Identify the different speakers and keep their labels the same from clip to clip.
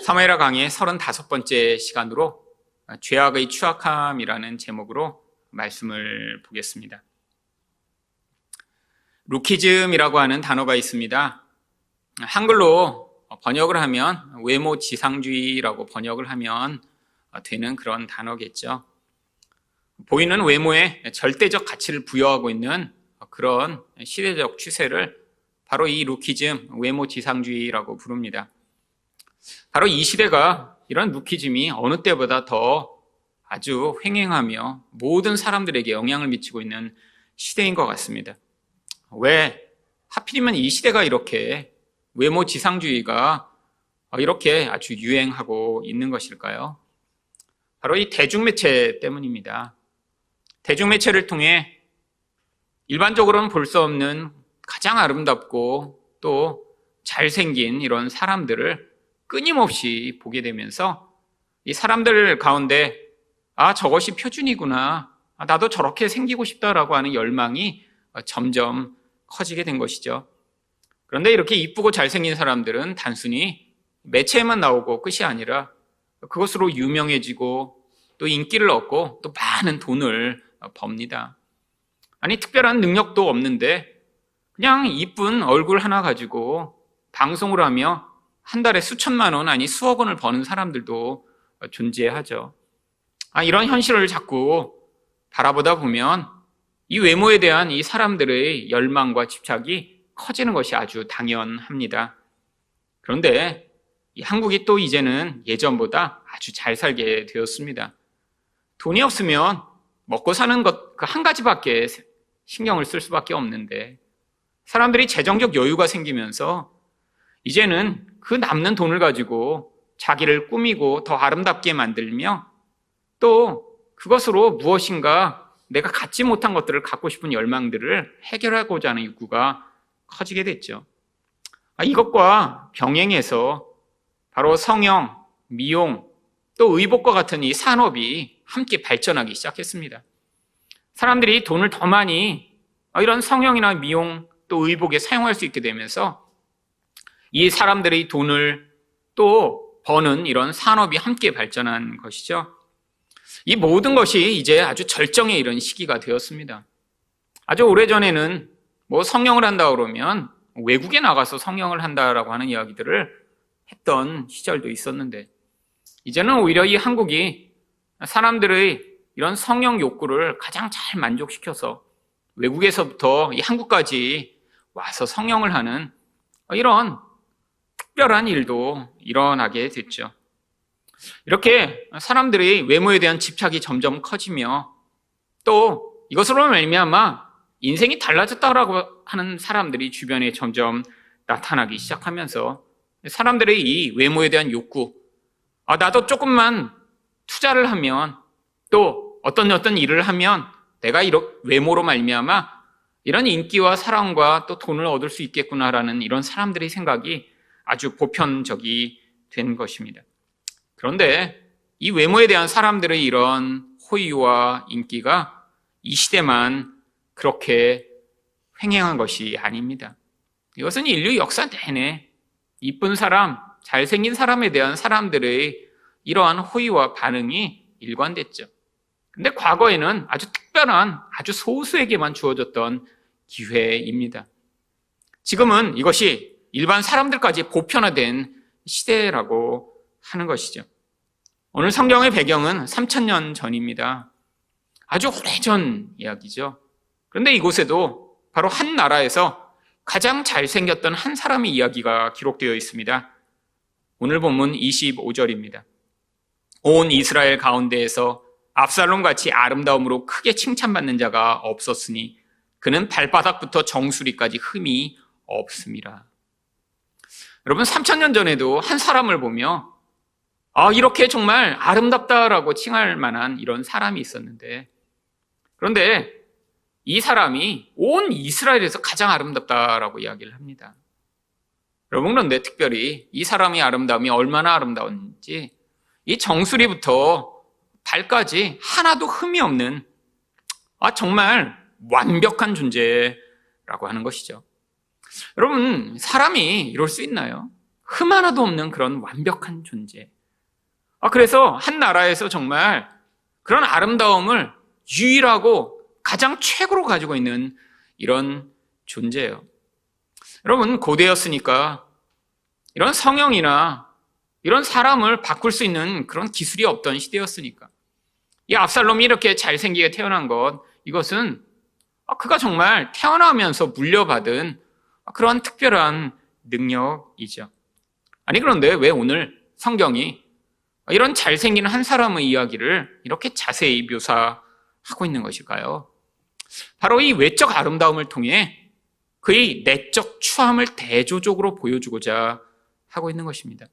Speaker 1: 사무엘하 강의 35번째 시간으로 죄악의 추악함이라는 제목으로 말씀을 보겠습니다. 루키즘이라고 하는 단어가 있습니다. 한글로 번역을 하면 외모지상주의라고 번역을 하면 되는 그런 단어겠죠. 보이는 외모에 절대적 가치를 부여하고 있는 그런 시대적 추세를 바로 이 루키즘, 외모지상주의라고 부릅니다. 바로 이 시대가 이런 루키즘이 어느 때보다 더 아주 횡행하며 모든 사람들에게 영향을 미치고 있는 시대인 것 같습니다. 왜 하필이면 이 시대가 이렇게 외모지상주의가 이렇게 아주 유행하고 있는 것일까요? 바로 이 대중매체 때문입니다. 대중매체를 통해 일반적으로는 볼 수 없는 가장 아름답고 또 잘생긴 이런 사람들을 끊임없이 보게 되면서 이 사람들 가운데 저것이 표준이구나, 나도 저렇게 생기고 싶다라고 하는 열망이 점점 커지게 된 것이죠. 그런데 이렇게 이쁘고 잘생긴 사람들은 단순히 매체에만 나오고 끝이 아니라 그것으로 유명해지고 또 인기를 얻고 또 많은 돈을 법니다. 아니, 특별한 능력도 없는데 그냥 이쁜 얼굴 하나 가지고 방송을 하며 한 달에 수천만 원, 아니 수억 원을 버는 사람들도 존재하죠. 이런 현실을 자꾸 바라보다 보면 이 외모에 대한 이 사람들의 열망과 집착이 커지는 것이 아주 당연합니다. 그런데 이 한국이 또 이제는 예전보다 아주 잘 살게 되었습니다. 돈이 없으면 먹고 사는 것 그 한 가지밖에 신경을 쓸 수밖에 없는데, 사람들이 재정적 여유가 생기면서 이제는 그 남는 돈을 가지고 자기를 꾸미고 더 아름답게 만들며 또 그것으로 무엇인가 내가 갖지 못한 것들을 갖고 싶은 열망들을 해결하고자 하는 욕구가 커지게 됐죠. 이것과 병행해서 바로 성형, 미용, 또 의복과 같은 이 산업이 함께 발전하기 시작했습니다. 사람들이 돈을 더 많이 이런 성형이나 미용 또 의복에 사용할 수 있게 되면서 이 사람들의 돈을 또 버는 이런 산업이 함께 발전한 것이죠. 이 모든 것이 이제 아주 절정에 이른 시기가 되었습니다. 아주 오래전에는 성형을 한다 그러면 외국에 나가서 성형을 한다라고 하는 이야기들을 했던 시절도 있었는데, 이제는 오히려 이 한국이 사람들의 이런 성형 욕구를 가장 잘 만족시켜서 외국에서부터 이 한국까지 와서 성형을 하는 이런 특별한 일도 일어나게 됐죠. 이렇게 사람들의 외모에 대한 집착이 점점 커지며 또 이것으로 말미암아 인생이 달라졌다라고 하는 사람들이 주변에 점점 나타나기 시작하면서 사람들의 이 외모에 대한 욕구, 나도 조금만 투자를 하면 또 어떤 일을 하면 내가 이런 외모로 말미암아 이런 인기와 사랑과 또 돈을 얻을 수 있겠구나라는 이런 사람들의 생각이 아주 보편적이 된 것입니다. 그런데 이 외모에 대한 사람들의 이런 호의와 인기가 이 시대만 그렇게 횡행한 것이 아닙니다. 이것은 인류 역사 내내 이쁜 사람, 잘생긴 사람에 대한 사람들의 이러한 호의와 반응이 일관됐죠. 근데 과거에는 아주 특별한 아주 소수에게만 주어졌던 기회입니다. 지금은 이것이 일반 사람들까지 보편화된 시대라고 하는 것이죠. 오늘 성경의 배경은 3000년 전입니다. 아주 오래전 이야기죠. 그런데 이곳에도 바로 한 나라에서 가장 잘생겼던 한 사람의 이야기가 기록되어 있습니다. 오늘 본문 25절입니다. 온 이스라엘 가운데에서 압살롬같이 아름다움으로 크게 칭찬받는 자가 없었으니 그는 발바닥부터 정수리까지 흠이 없음이라. 여러분, 3000년 전에도 한 사람을 보며 이렇게 정말 아름답다라고 칭할 만한 이런 사람이 있었는데, 그런데 이 사람이 온 이스라엘에서 가장 아름답다라고 이야기를 합니다. 여러분, 그런데 특별히 이 사람의 아름다움이 얼마나 아름다운지 이 정수리부터 발까지 하나도 흠이 없는 정말 완벽한 존재라고 하는 것이죠. 여러분, 사람이 이럴 수 있나요? 흠 하나도 없는 그런 완벽한 존재. 그래서 한 나라에서 정말 그런 아름다움을 유일하고 가장 최고로 가지고 있는 이런 존재예요. 여러분, 고대였으니까 이런 성형이나 이런 사람을 바꿀 수 있는 그런 기술이 없던 시대였으니까 이 압살롬이 이렇게 잘생기게 태어난 것, 이것은 그가 정말 태어나면서 물려받은 그런 특별한 능력이죠. 아니, 그런데 왜 오늘 성경이 이런 잘생긴 한 사람의 이야기를 이렇게 자세히 묘사하고 있는 것일까요? 바로 이 외적 아름다움을 통해 그의 내적 추함을 대조적으로 보여주고자 하고 있는 것입니다.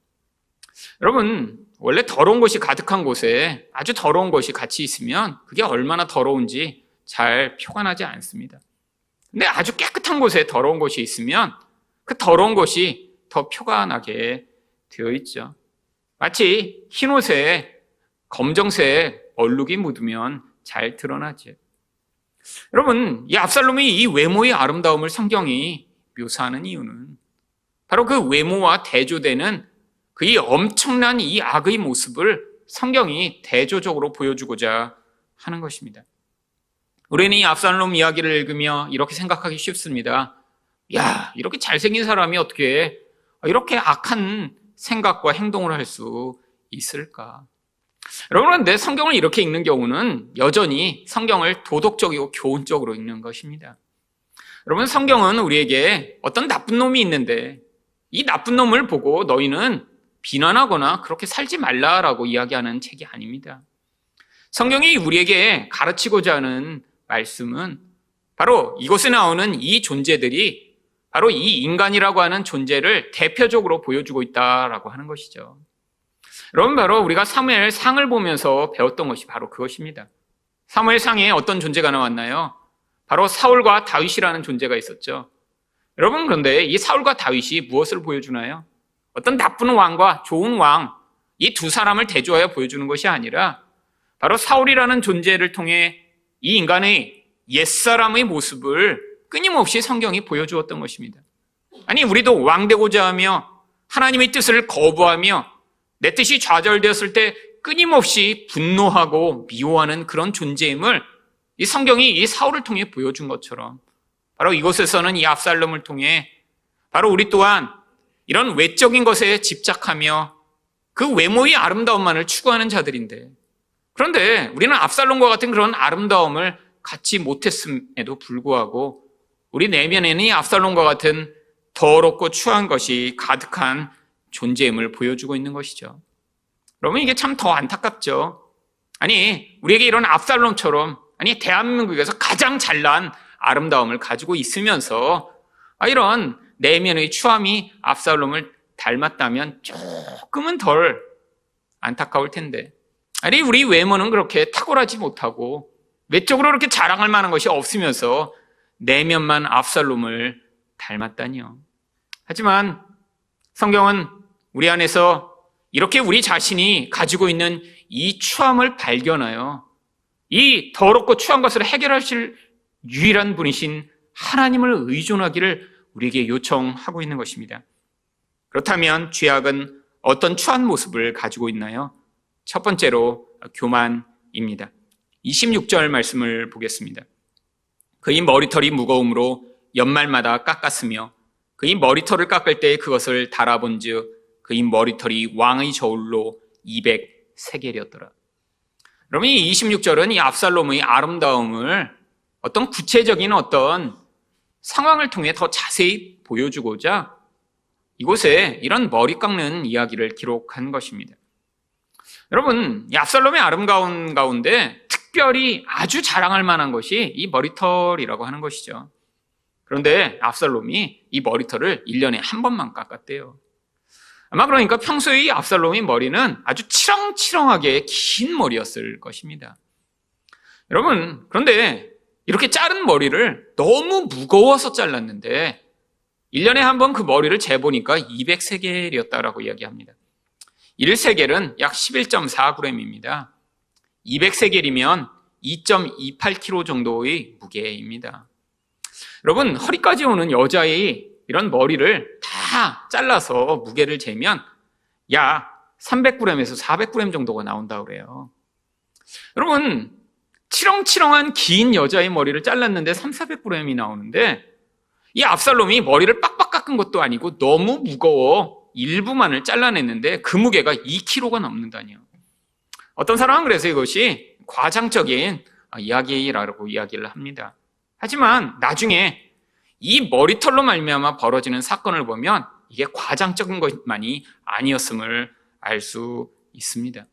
Speaker 1: 여러분, 원래 더러운 것이 가득한 곳에 아주 더러운 것이 같이 있으면 그게 얼마나 더러운지 잘 표가 나지 않습니다. 근데 아주 깨끗한 곳에 더러운 것이 있으면 그 더러운 것이 더 표가 나게 되어 있죠. 마치 흰 옷에 검정색 얼룩이 묻으면 잘 드러나죠. 여러분, 이 압살롬이 이 외모의 아름다움을 성경이 묘사하는 이유는 바로 그 외모와 대조되는 그의 엄청난 이 악의 모습을 성경이 대조적으로 보여주고자 하는 것입니다. 우리는 이 압살롬 이야기를 읽으며 이렇게 생각하기 쉽습니다. 야, 이렇게 잘생긴 사람이 어떻게 이렇게 악한 생각과 행동을 할 수 있을까? 여러분, 그런데 성경을 이렇게 읽는 경우는 여전히 성경을 도덕적이고 교훈적으로 읽는 것입니다. 여러분, 성경은 우리에게 어떤 나쁜 놈이 있는데 이 나쁜 놈을 보고 너희는 비난하거나 그렇게 살지 말라라고 이야기하는 책이 아닙니다. 성경이 우리에게 가르치고자 하는 말씀은 바로 이곳에 나오는 이 존재들이 바로 이 인간이라고 하는 존재를 대표적으로 보여주고 있다라고 하는 것이죠. 여러분, 바로 우리가 사무엘상을 보면서 배웠던 것이 바로 그것입니다. 사무엘상에 어떤 존재가 나왔나요? 바로 사울과 다윗이라는 존재가 있었죠. 여러분, 그런데 이 사울과 다윗이 무엇을 보여주나요? 어떤 나쁜 왕과 좋은 왕, 이 두 사람을 대조하여 보여주는 것이 아니라 바로 사울이라는 존재를 통해 이 인간의 옛사람의 모습을 끊임없이 성경이 보여주었던 것입니다. 아니, 우리도 왕 되고자 하며 하나님의 뜻을 거부하며 내 뜻이 좌절되었을 때 끊임없이 분노하고 미워하는 그런 존재임을 이 성경이 이 사울을 통해 보여준 것처럼 바로 이곳에서는 이 압살롬을 통해 바로 우리 또한 이런 외적인 것에 집착하며 그 외모의 아름다움만을 추구하는 자들인데, 그런데 우리는 압살롬과 같은 그런 아름다움을 갖지 못했음에도 불구하고 우리 내면에는 이 압살롬과 같은 더럽고 추한 것이 가득한 존재임을 보여주고 있는 것이죠. 여러분, 이게 참 더 안타깝죠. 아니, 우리에게 이런 압살롬처럼, 아니, 대한민국에서 가장 잘난 아름다움을 가지고 있으면서 이런 내면의 추함이 압살롬을 닮았다면 조금은 덜 안타까울 텐데, 아니, 우리 외모는 그렇게 탁월하지 못하고 외적으로 그렇게 자랑할 만한 것이 없으면서 내면만 압살롬을 닮았다니요. 하지만 성경은 우리 안에서 이렇게 우리 자신이 가지고 있는 이 추함을 발견하여 이 더럽고 추한 것을 해결하실 유일한 분이신 하나님을 의존하기를 우리에게 요청하고 있는 것입니다. 그렇다면 죄악은 어떤 추한 모습을 가지고 있나요? 첫 번째로 교만입니다. 26절 말씀을 보겠습니다. 그의 머리털이 무거움으로 연말마다 깎았으며 그의 머리털을 깎을 때 그것을 달아본즉 그의 머리털이 왕의 저울로 200세겔이었더라. 여러분, 이 26절은 이 압살롬의 아름다움을 어떤 구체적인 어떤 상황을 통해 더 자세히 보여주고자 이곳에 이런 머리 깎는 이야기를 기록한 것입니다. 여러분, 이 압살롬의 아름다움 가운데 특별히 아주 자랑할 만한 것이 이 머리털이라고 하는 것이죠. 그런데 압살롬이 이 머리털을 1년에 한 번만 깎았대요. 아마 그러니까 평소에 이 압살롬의 머리는 아주 치렁치렁하게 긴 머리였을 것입니다. 여러분, 그런데 이렇게 자른 머리를 너무 무거워서 잘랐는데 1년에 한 번 그 머리를 재보니까 200세겔이었다라고 이야기합니다. 1세겔은 약 11.4g입니다. 200세겔이면 2.28kg 정도의 무게입니다. 여러분, 허리까지 오는 여자의 이런 머리를 다 다 잘라서 무게를 재면 약 300g에서 400g 정도가 나온다고 그래요. 여러분, 치렁치렁한 긴 여자의 머리를 잘랐는데 300~400g이 나오는데 이 압살롬이 머리를 빡빡 깎은 것도 아니고 너무 무거워 일부만을 잘라냈는데 그 무게가 2kg가 넘는다니요. 어떤 사람은 그래서 이것이 과장적인 이야기라고 이야기를 합니다. 하지만 나중에 이 머리털로 말미암아 벌어지는 사건을 보면 이게 과장적인 것만이 아니었음을 알 수 있습니다.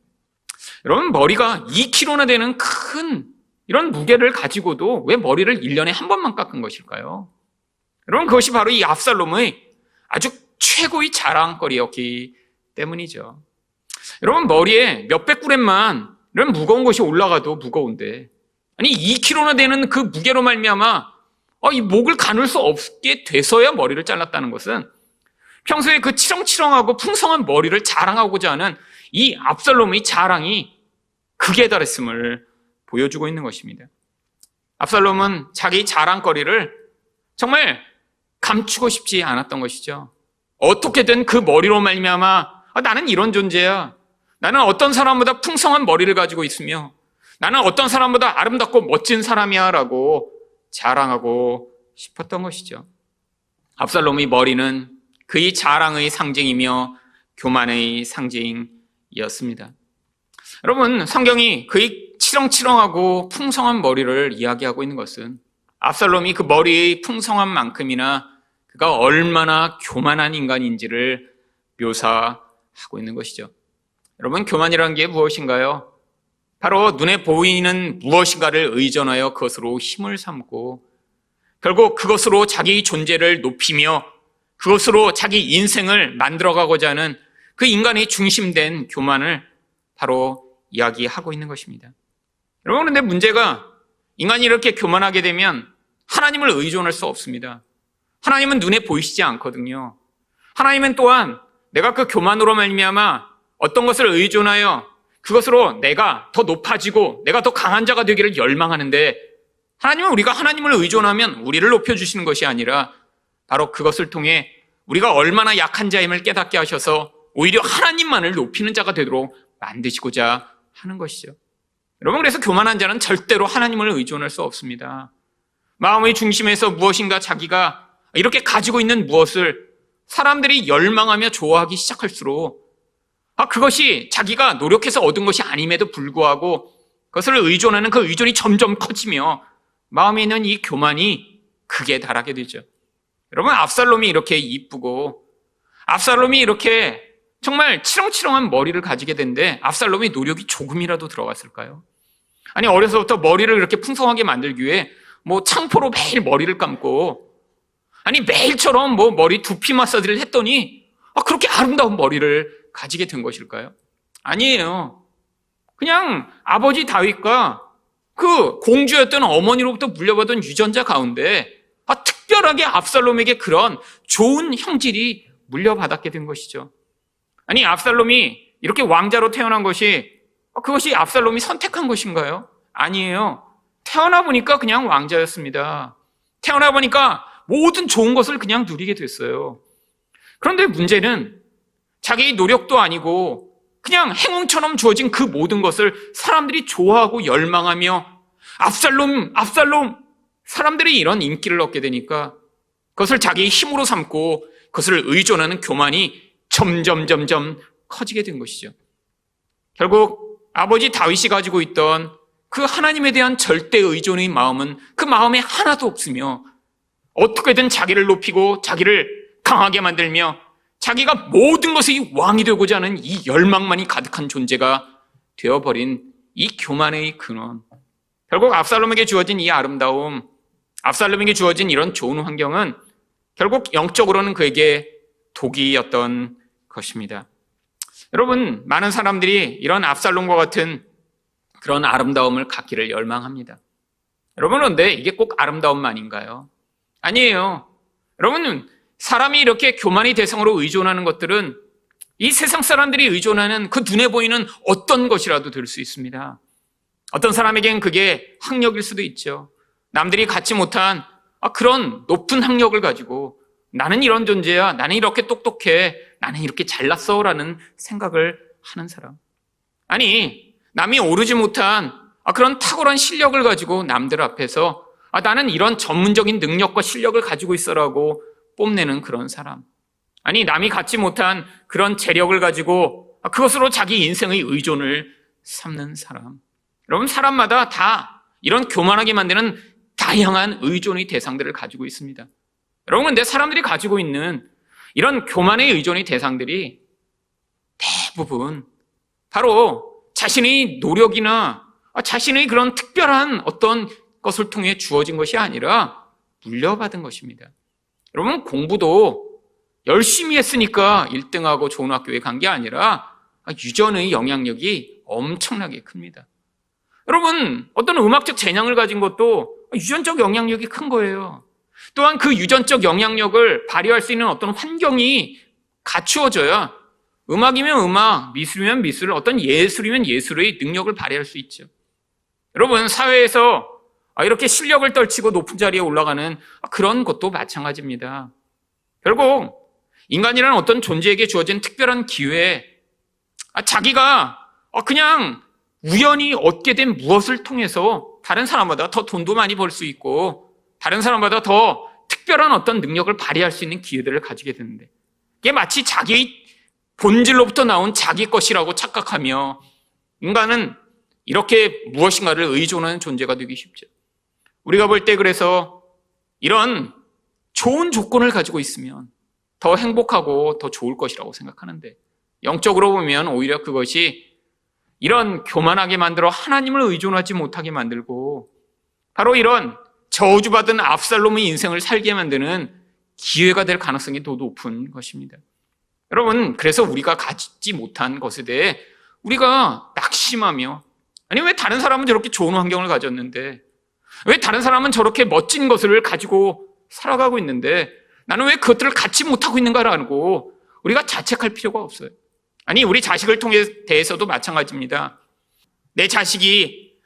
Speaker 1: 여러분, 머리가 2kg나 되는 큰 이런 무게를 가지고도 왜 머리를 1년에 한 번만 깎은 것일까요? 여러분, 그것이 바로 이 압살롬의 아주 최고의 자랑거리였기 때문이죠. 여러분, 머리에 몇백 그램만 이런 무거운 것이 올라가도 무거운데, 아니 2kg나 되는 그 무게로 말미암아 이 목을 가눌 수 없게 돼서야 머리를 잘랐다는 것은 평소에 그 치렁치렁하고 풍성한 머리를 자랑하고자 하는 이 압살롬의 자랑이 극에 달했음을 보여주고 있는 것입니다. 압살롬은 자기 자랑거리를 정말 감추고 싶지 않았던 것이죠. 어떻게든 그 머리로 말미암아 나는 이런 존재야. 나는 어떤 사람보다 풍성한 머리를 가지고 있으며 나는 어떤 사람보다 아름답고 멋진 사람이야 라고 자랑하고 싶었던 것이죠. 압살롬의 머리는 그의 자랑의 상징이며 교만의 상징이었습니다. 여러분, 성경이 그의 치렁치렁하고 풍성한 머리를 이야기하고 있는 것은 압살롬이 그 머리의 풍성한 만큼이나 그가 얼마나 교만한 인간인지를 묘사하고 있는 것이죠. 여러분, 교만이라는 게 무엇인가요? 바로 눈에 보이는 무엇인가를 의존하여 그것으로 힘을 삼고 결국 그것으로 자기 존재를 높이며 그것으로 자기 인생을 만들어가고자 하는 그 인간의 중심된 교만을 바로 이야기하고 있는 것입니다. 여러분, 그런데 문제가 인간이 이렇게 교만하게 되면 하나님을 의존할 수 없습니다. 하나님은 눈에 보이시지 않거든요. 하나님은 또한 내가 그 교만으로 말미암아 어떤 것을 의존하여 그것으로 내가 더 높아지고 내가 더 강한 자가 되기를 열망하는데 하나님은 우리가 하나님을 의존하면 우리를 높여주시는 것이 아니라 바로 그것을 통해 우리가 얼마나 약한 자임을 깨닫게 하셔서 오히려 하나님만을 높이는 자가 되도록 만드시고자 하는 것이죠. 여러분, 그래서 교만한 자는 절대로 하나님을 의존할 수 없습니다. 마음의 중심에서 무엇인가 자기가 이렇게 가지고 있는 무엇을 사람들이 열망하며 좋아하기 시작할수록 그것이 자기가 노력해서 얻은 것이 아님에도 불구하고 그것을 의존하는 그 의존이 점점 커지며 마음에 있는 이 교만이 극에 달하게 되죠. 여러분, 압살롬이 이렇게 이쁘고 압살롬이 이렇게 정말 치렁치렁한 머리를 가지게 된데 압살롬의 노력이 조금이라도 들어갔을까요? 아니, 어려서부터 머리를 이렇게 풍성하게 만들기 위해 창포로 매일 머리를 감고 아니 매일처럼 머리 두피 마사지를 했더니 그렇게 아름다운 머리를 가지게 된 것일까요? 아니에요. 그냥 아버지 다윗과 그 공주였던 어머니로부터 물려받은 유전자 가운데 특별하게 압살롬에게 그런 좋은 형질이 물려받았게 된 것이죠. 아니, 압살롬이 이렇게 왕자로 태어난 것이 그것이 압살롬이 선택한 것인가요? 아니에요. 태어나 보니까 그냥 왕자였습니다. 태어나 보니까 모든 좋은 것을 그냥 누리게 됐어요. 그런데 문제는 자기 노력도 아니고 그냥 행운처럼 주어진 그 모든 것을 사람들이 좋아하고 열망하며 압살롬, 압살롬, 사람들이 이런 인기를 얻게 되니까 그것을 자기의 힘으로 삼고 그것을 의존하는 교만이 점점 커지게 된 것이죠. 결국 아버지 다윗이 가지고 있던 그 하나님에 대한 절대 의존의 마음은 그 마음에 하나도 없으며 어떻게든 자기를 높이고 자기를 강하게 만들며 자기가 모든 것의 왕이 되고자 하는 이 열망만이 가득한 존재가 되어버린 이 교만의 근원. 결국 압살롬에게 주어진 이 아름다움, 압살롬에게 주어진 이런 좋은 환경은 결국 영적으로는 그에게 독이었던 것입니다. 여러분, 많은 사람들이 이런 압살롬과 같은 그런 아름다움을 갖기를 열망합니다. 여러분, 그런데 이게 꼭 아름다움만인가요? 아니에요. 여러분, 사람이 이렇게 교만의 대상으로 의존하는 것들은 이 세상 사람들이 의존하는 그 눈에 보이는 어떤 것이라도 될 수 있습니다. 어떤 사람에겐 그게 학력일 수도 있죠. 남들이 갖지 못한 그런 높은 학력을 가지고 나는 이런 존재야. 나는 이렇게 똑똑해. 나는 이렇게 잘났어. 라는 생각을 하는 사람. 아니, 남이 오르지 못한 그런 탁월한 실력을 가지고 남들 앞에서 나는 이런 전문적인 능력과 실력을 가지고 있어라고 뽐내는 그런 사람. 아니, 남이 갖지 못한 그런 재력을 가지고 그것으로 자기 인생의 의존을 삼는 사람. 여러분, 사람마다 다 이런 교만하게 만드는 다양한 의존의 대상들을 가지고 있습니다. 여러분, 근데 사람들이 가지고 있는 이런 교만의 의존의 대상들이 대부분 바로 자신의 노력이나 자신의 그런 특별한 어떤 것을 통해 주어진 것이 아니라 물려받은 것입니다. 여러분, 공부도 열심히 했으니까 1등하고 좋은 학교에 간 게 아니라 유전의 영향력이 엄청나게 큽니다. 여러분, 어떤 음악적 재능을 가진 것도 유전적 영향력이 큰 거예요. 또한 그 유전적 영향력을 발휘할 수 있는 어떤 환경이 갖추어져야 음악이면 음악, 미술이면 미술, 어떤 예술이면 예술의 능력을 발휘할 수 있죠. 여러분, 사회에서 이렇게 실력을 떨치고 높은 자리에 올라가는 그런 것도 마찬가지입니다. 결국 인간이라는 어떤 존재에게 주어진 특별한 기회에 자기가 그냥 우연히 얻게 된 무엇을 통해서 다른 사람보다 더 돈도 많이 벌 수 있고 다른 사람보다 더 특별한 어떤 능력을 발휘할 수 있는 기회들을 가지게 되는데, 이게 마치 자기의 본질로부터 나온 자기 것이라고 착각하며 인간은 이렇게 무엇인가를 의존하는 존재가 되기 쉽죠. 우리가 볼 때 그래서 이런 좋은 조건을 가지고 있으면 더 행복하고 더 좋을 것이라고 생각하는데, 영적으로 보면 오히려 그것이 이런 교만하게 만들어 하나님을 의존하지 못하게 만들고 바로 이런 저주받은 압살롬의 인생을 살게 만드는 기회가 될 가능성이 더 높은 것입니다. 여러분, 그래서 우리가 갖지 못한 것에 대해 우리가 낙심하며, 아니 왜 다른 사람은 저렇게 좋은 환경을 가졌는데, 왜 다른 사람은 저렇게 멋진 것을 가지고 살아가고 있는데 나는 왜 그것들을 갖지 못하고 있는가라고 우리가 자책할 필요가 없어요. 아니, 우리 자식을 대해서도 마찬가지입니다. 내 자식이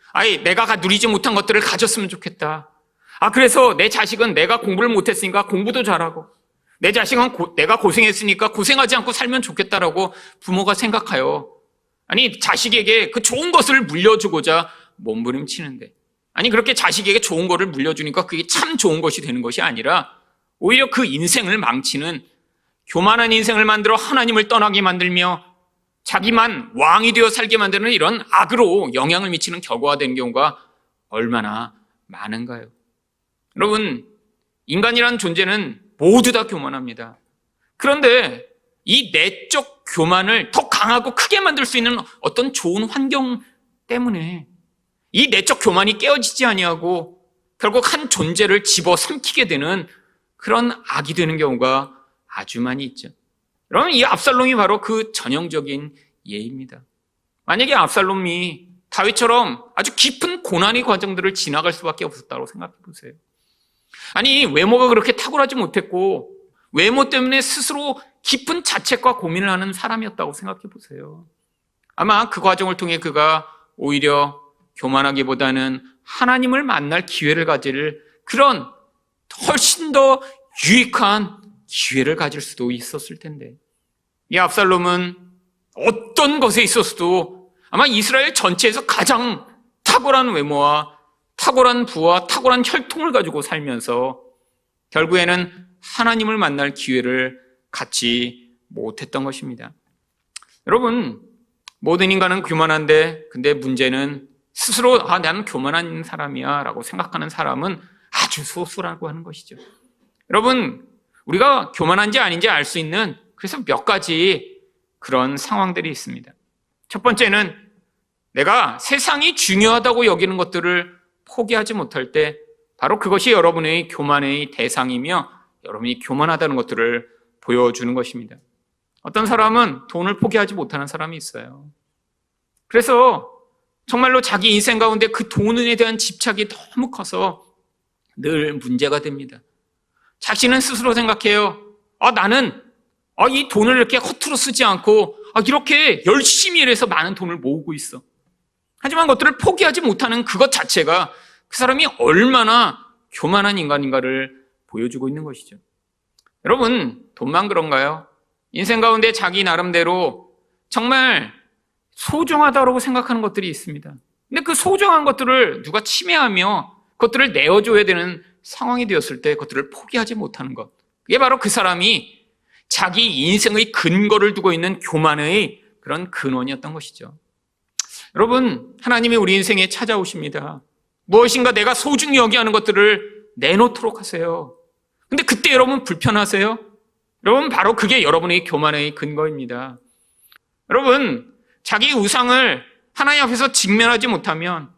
Speaker 1: 내가 누리지 못한 것들을 가졌으면 좋겠다. 그래서 내 자식은 내가 공부를 못했으니까 공부도 잘하고, 내 자식은 내가 고생했으니까 고생하지 않고 살면 좋겠다라고 부모가 생각하여 아니 자식에게 그 좋은 것을 물려주고자 몸부림치는데, 아니 그렇게 자식에게 좋은 것을 물려주니까 그게 참 좋은 것이 되는 것이 아니라 오히려 그 인생을 망치는, 교만한 인생을 만들어 하나님을 떠나게 만들며 자기만 왕이 되어 살게 만드는 이런 악으로 영향을 미치는 결과가 되는 경우가 얼마나 많은가요? 여러분, 인간이라는 존재는 모두 다 교만합니다. 그런데 이 내적 교만을 더 강하고 크게 만들 수 있는 어떤 좋은 환경 때문에 이 내적 교만이 깨어지지 아니하고 결국 한 존재를 집어삼키게 되는 그런 악이 되는 경우가 아주 많이 있죠. 여러분, 이 압살롬이 바로 그 전형적인 예입니다. 만약에 압살롬이 다윗처럼 아주 깊은 고난의 과정들을 지나갈 수밖에 없었다고 생각해 보세요. 아니, 외모가 그렇게 탁월하지 못했고 외모 때문에 스스로 깊은 자책과 고민을 하는 사람이었다고 생각해 보세요. 아마 그 과정을 통해 그가 오히려 교만하기보다는 하나님을 만날 기회를 가질 그런 훨씬 더 유익한 기회를 가질 수도 있었을 텐데, 이 압살롬은 어떤 것에 있어서도 아마 이스라엘 전체에서 가장 탁월한 외모와 탁월한 부와 탁월한 혈통을 가지고 살면서 결국에는 하나님을 만날 기회를 갖지 못했던 것입니다. 여러분, 모든 인간은 교만한데, 근데 문제는 스스로 나는 교만한 사람이야 라고 생각하는 사람은 아주 소수라고 하는 것이죠. 여러분, 우리가 교만한지 아닌지 알 수 있는 그래서 몇 가지 그런 상황들이 있습니다. 첫 번째는 내가 세상이 중요하다고 여기는 것들을 포기하지 못할 때 바로 그것이 여러분의 교만의 대상이며 여러분이 교만하다는 것들을 보여주는 것입니다. 어떤 사람은 돈을 포기하지 못하는 사람이 있어요. 그래서 정말로 자기 인생 가운데 그 돈에 대한 집착이 너무 커서 늘 문제가 됩니다. 자신은 스스로 생각해요. 나는 이 돈을 이렇게 허투루 쓰지 않고 이렇게 열심히 일해서 많은 돈을 모으고 있어. 하지만 그것들을 포기하지 못하는 그것 자체가 그 사람이 얼마나 교만한 인간인가를 보여주고 있는 것이죠. 여러분, 돈만 그런가요? 인생 가운데 자기 나름대로 정말 소중하다고 생각하는 것들이 있습니다. 근데 그 소중한 것들을 누가 침해하며 그것들을 내어줘야 되는 상황이 되었을 때 그것들을 포기하지 못하는 것. 그게 바로 그 사람이 자기 인생의 근거를 두고 있는 교만의 그런 근원이었던 것이죠. 여러분, 하나님이 우리 인생에 찾아오십니다. 무엇인가 내가 소중히 여기하는 것들을 내놓도록 하세요. 근데 그때 여러분 불편하세요? 여러분, 바로 그게 여러분의 교만의 근거입니다. 여러분, 자기 우상을 하나님 앞에서 직면하지 못하면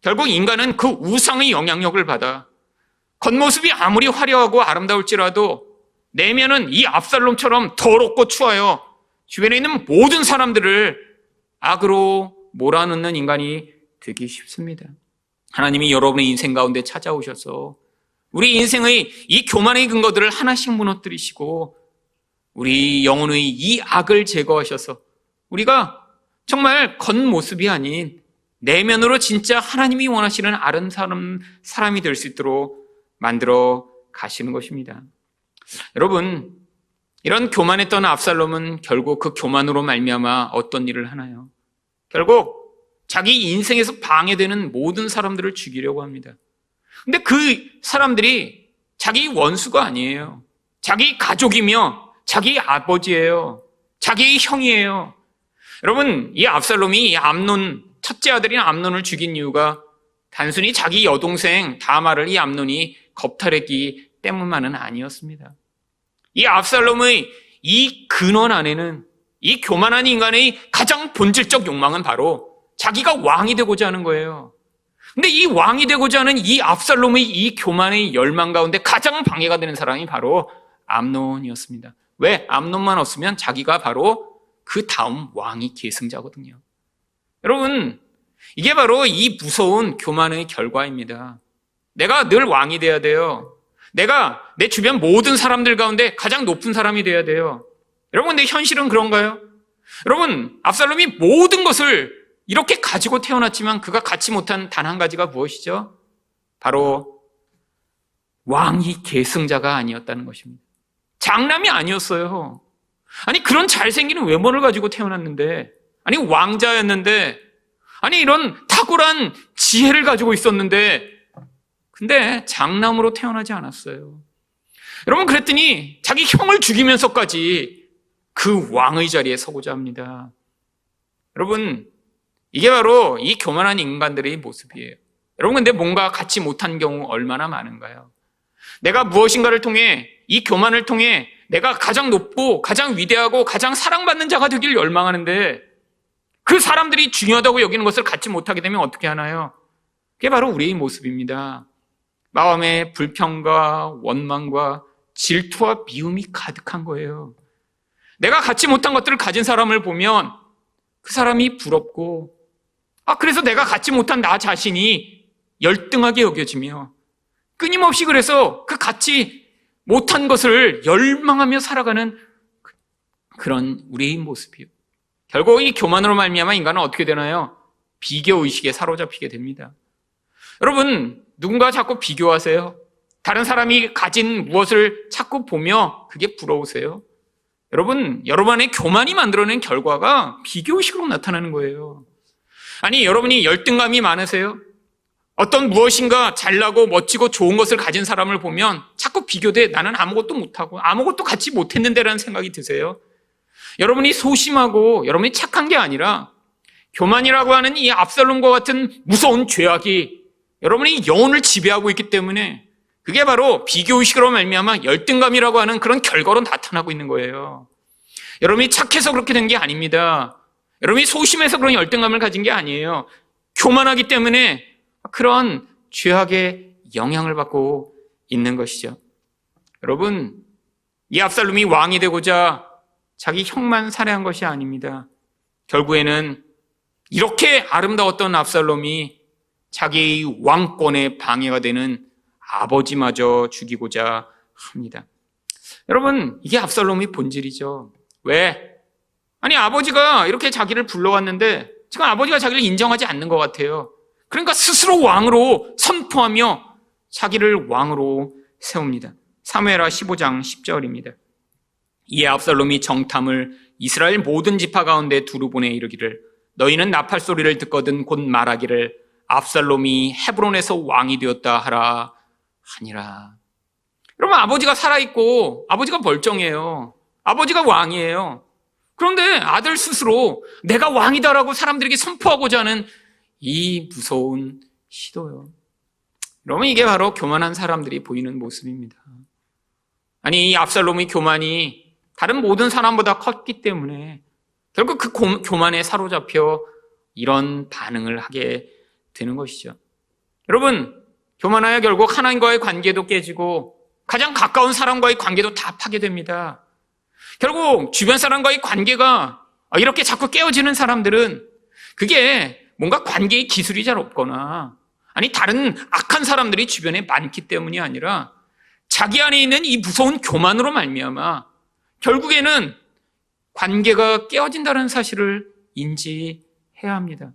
Speaker 1: 결국 인간은 그 우상의 영향력을 받아 겉모습이 아무리 화려하고 아름다울지라도 내면은 이 압살롬처럼 더럽고 추하여 주변에 있는 모든 사람들을 악으로 몰아넣는 인간이 되기 쉽습니다. 하나님이 여러분의 인생 가운데 찾아오셔서 우리 인생의 이 교만의 근거들을 하나씩 무너뜨리시고 우리 영혼의 이 악을 제거하셔서 우리가 정말 겉모습이 아닌 내면으로 진짜 하나님이 원하시는 아름다운 사람이 될 수 있도록 만들어 가시는 것입니다. 여러분, 이런 교만했던 압살롬은 결국 그 교만으로 말미암아 어떤 일을 하나요? 결국 자기 인생에서 방해되는 모든 사람들을 죽이려고 합니다. 근데 그 사람들이 자기 원수가 아니에요. 자기 가족이며 자기 아버지예요. 자기 형이에요. 여러분, 이 압살롬이 암논, 첫째 아들인 암논을 죽인 이유가 단순히 자기 여동생 다말을 이 암논이 겁탈했기 때문만은 아니었습니다. 이 압살롬의 이 근원 안에는 이 교만한 인간의 가장 본질적 욕망은 바로 자기가 왕이 되고자 하는 거예요. 근데 이 왕이 되고자 하는 이 압살롬의 이 교만의 열망 가운데 가장 방해가 되는 사람이 바로 암논이었습니다. 왜? 암논만 없으면 자기가 바로 그 다음 왕이 계승자거든요. 여러분, 이게 바로 이 무서운 교만의 결과입니다. 내가 늘 왕이 돼야 돼요. 내가 내 주변 모든 사람들 가운데 가장 높은 사람이 돼야 돼요. 여러분, 근데 현실은 그런가요? 여러분, 압살롬이 모든 것을 이렇게 가지고 태어났지만 그가 갖지 못한 단 한 가지가 무엇이죠? 바로 왕이 계승자가 아니었다는 것입니다. 장남이 아니었어요. 아니, 그런 잘생긴 외모를 가지고 태어났는데, 아니, 왕자였는데, 아니, 이런 탁월한 지혜를 가지고 있었는데, 근데 장남으로 태어나지 않았어요. 여러분, 그랬더니 자기 형을 죽이면서까지 그 왕의 자리에 서고자 합니다. 여러분, 이게 바로 이 교만한 인간들의 모습이에요. 여러분, 근데 뭔가 갖지 못한 경우 얼마나 많은가요? 내가 무엇인가를 통해, 이 교만을 통해 내가 가장 높고 가장 위대하고 가장 사랑받는 자가 되길 열망하는데 그 사람들이 중요하다고 여기는 것을 갖지 못하게 되면 어떻게 하나요? 그게 바로 우리의 모습입니다. 마음에 불평과 원망과 질투와 미움이 가득한 거예요. 내가 갖지 못한 것들을 가진 사람을 보면 그 사람이 부럽고, 그래서 내가 갖지 못한 나 자신이 열등하게 여겨지며 끊임없이 그래서 그 갖지 못한 것을 열망하며 살아가는 그런 우리의 모습이요. 결국 이 교만으로 말미암아 인간은 어떻게 되나요? 비교의식에 사로잡히게 됩니다. 여러분, 누군가 자꾸 비교하세요? 다른 사람이 가진 무엇을 자꾸 보며 그게 부러우세요? 여러분, 여러분 안에 교만이 만들어낸 결과가 비교의식으로 나타나는 거예요. 아니, 여러분이 열등감이 많으세요? 어떤 무엇인가 잘나고 멋지고 좋은 것을 가진 사람을 보면 자꾸 비교돼. 나는 아무것도 못하고 아무것도 갖지 못했는데라는 생각이 드세요? 여러분이 소심하고 여러분이 착한 게 아니라 교만이라고 하는 이 압살롬과 같은 무서운 죄악이 여러분의 영혼을 지배하고 있기 때문에 그게 바로 비교의식으로 말미암아 열등감이라고 하는 그런 결과로 나타나고 있는 거예요. 여러분이 착해서 그렇게 된 게 아닙니다. 여러분이 소심해서 그런 열등감을 가진 게 아니에요. 교만하기 때문에 그런 죄악의 영향을 받고 있는 것이죠. 여러분, 이 압살롬이 왕이 되고자 자기 형만 살해한 것이 아닙니다. 결국에는 이렇게 아름다웠던 압살롬이 자기의 왕권에 방해가 되는 아버지마저 죽이고자 합니다. 여러분, 이게 압살롬의 본질이죠. 왜? 아니, 아버지가 이렇게 자기를 불러왔는데 지금 아버지가 자기를 인정하지 않는 것 같아요. 그러니까 스스로 왕으로 선포하며 자기를 왕으로 세웁니다. 사무엘하 15장 10절입니다. 이에 압살롬이 정탐을 이스라엘 모든 지파 가운데 두루 보내 이르기를 너희는 나팔 소리를 듣거든 곧 말하기를 압살롬이 헤브론에서 왕이 되었다 하라 하니라. 여러분, 아버지가 살아있고 아버지가 멀쩡해요. 아버지가 왕이에요. 그런데 아들 스스로 내가 왕이다라고 사람들에게 선포하고자 하는 이 무서운 시도요. 여러분, 이게 바로 교만한 사람들이 보이는 모습입니다. 아니, 이 압살롬의 교만이 다른 모든 사람보다 컸기 때문에 결국 그 교만에 사로잡혀 이런 반응을 하게 되는 것이죠. 여러분, 교만하여 결국 하나님과의 관계도 깨지고 가장 가까운 사람과의 관계도 다 파괴됩니다. 결국 주변 사람과의 관계가 이렇게 자꾸 깨어지는 사람들은 그게 뭔가 관계의 기술이 잘 없거나 아니 다른 악한 사람들이 주변에 많기 때문이 아니라 자기 안에 있는 이 무서운 교만으로 말미암아 결국에는 관계가 깨어진다는 사실을 인지해야 합니다.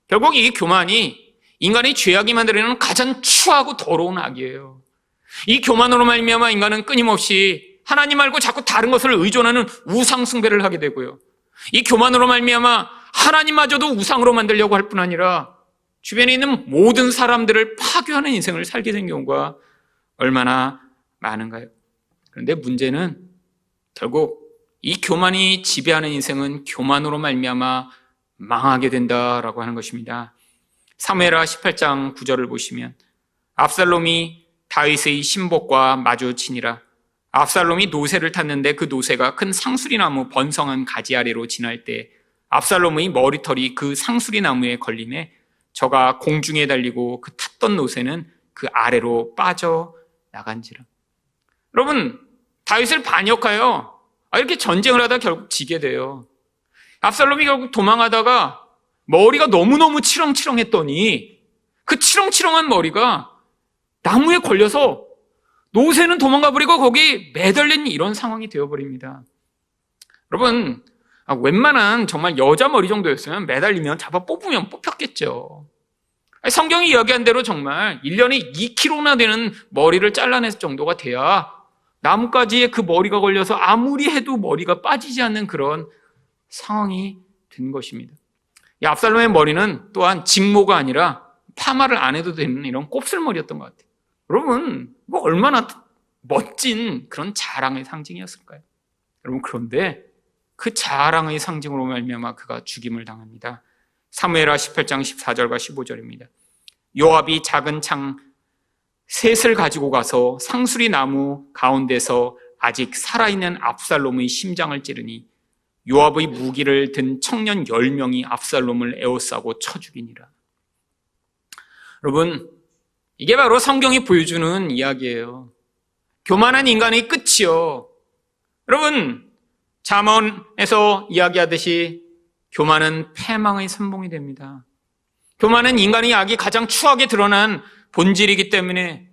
Speaker 1: 결국 이 교만이 인간의 죄악이 만들어내는 가장 추하고 더러운 악이에요. 이 교만으로 말미암아 인간은 끊임없이 하나님 말고 자꾸 다른 것을 의존하는 우상 숭배를 하게 되고요. 이 교만으로 말미암아 하나님마저도 우상으로 만들려고 할 뿐 아니라 주변에 있는 모든 사람들을 파괴하는 인생을 살게 된 경우가 얼마나 많은가요? 그런데 문제는 결국 이 교만이 지배하는 인생은 교만으로 말미암아 망하게 된다라고 하는 것입니다. 사무엘하 18장 9절을 보시면 압살롬이 다윗의 신복과 마주치니라. 압살롬이 노새를 탔는데 그 노새가 큰 상수리나무 번성한 가지 아래로 지날 때 압살롬의 머리털이 그 상수리나무에 걸림에 저가 공중에 달리고 그 탔던 노새는 그 아래로 빠져나간지라. 여러분, 다윗을 반역하여 이렇게 전쟁을 하다 결국 지게 돼요. 압살롬이 결국 도망하다가 머리가 너무너무 치렁치렁했더니 그 치렁치렁한 머리가 나무에 걸려서 노새는 도망가 버리고 거기 매달린 이런 상황이 되어버립니다. 여러분, 웬만한 정말 여자 머리 정도였으면 매달리면 잡아 뽑으면 뽑혔겠죠. 성경이 이야기한 대로 정말 1년에 2kg나 되는 머리를 잘라낼 정도가 돼야 나뭇가지에 그 머리가 걸려서 아무리 해도 머리가 빠지지 않는 그런 상황이 된 것입니다. 이 압살롬의 머리는 또한 직모가 아니라 파마를 안 해도 되는 이런 곱슬머리였던 것 같아요. 여러분, 이거 얼마나 멋진 그런 자랑의 상징이었을까요? 여러분, 그런데 그 자랑의 상징으로 말미암아 그가 죽임을 당합니다. 사무엘하 18장 14절과 15절입니다. 요압이 작은 창 셋을 가지고 가서 상수리 나무 가운데서 아직 살아있는 압살롬의 심장을 찌르니 요압의 무기를 든 청년 10명이 압살롬을 에워싸고 쳐 죽이니라. 여러분, 이게 바로 성경이 보여주는 이야기예요. 교만한 인간의 끝이요. 여러분, 잠언에서 이야기하듯이 교만은 패망의 선봉이 됩니다. 교만은 인간의 악이 가장 추하게 드러난 본질이기 때문에